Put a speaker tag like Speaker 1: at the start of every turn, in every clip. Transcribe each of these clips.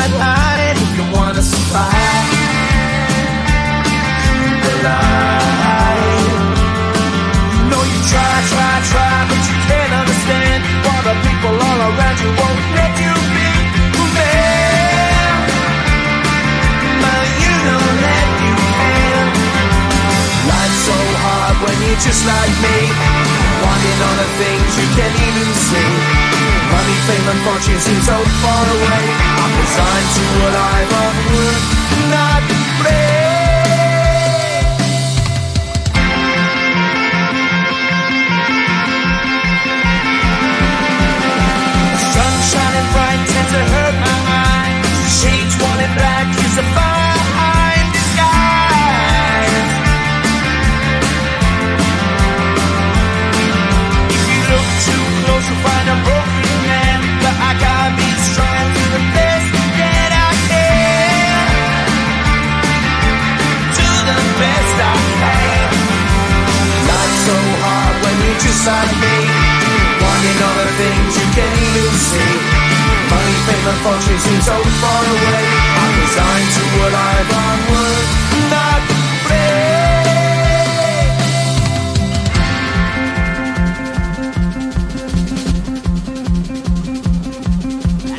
Speaker 1: sideline if you wanna survive. Keep alive. You know you try, but you can't understand why the people all around you won't let you be who man. But you know that you can. Life's so hard when you're just like me, wanting all the things you can't even see. Money, fame and fortune seem so far away. I'm resigned to what I've unwould not play. Sun shining bright tends to hurt my eyes. Shades worn in black is a fine disguise. If you look too close you'll find a broken man, but I gotta be strong to the best that I can. Do the best I can. Life's so hard when you're just like me, wanting all the things you can't even see. Money, fame and fortune seem so far away. I'm resigned to what I've onward not play.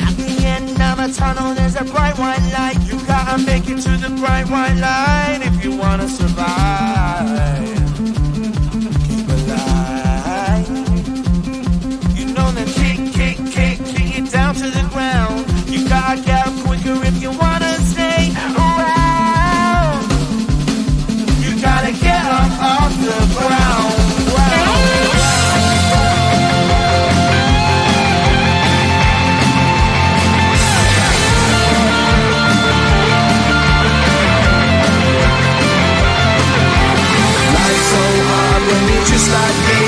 Speaker 1: At the end of a tunnel there's a bright white light. You gotta make it to the bright white light if you wanna survive. Keep alive. You know that kick it down to the ground. You gotta get up quicker if you wanna stay around. You gotta get up off the ground. Life's so hard when you're just like me,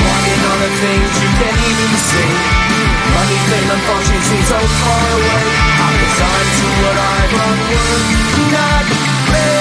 Speaker 1: wanting all the things you can't even see. Money, fame and fortune seem so far away. I'm resigned to what I've unwould not play.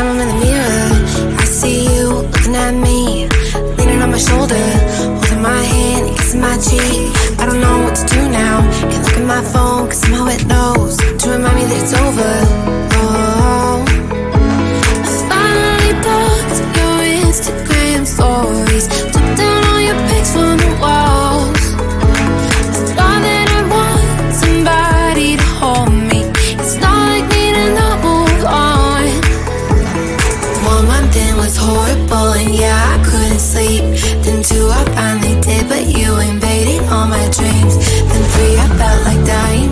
Speaker 2: time I'm in the mirror, I see you looking at me, leaning on my shoulder, holding my hand, kissing my cheek. I don't know what to do now. Can't look at my phone, cause somehow it knows to remind me that it's over. Oh, I finally blocked your Instagram stories, took down all your pics from the walls. I thought that I want somebody to hold me. It's not like me to not move on. 1 month in was horrible, and yeah, I couldn't sleep. Then 2, I finally did, but you invaded all my dreams. Then 3, I felt like dying.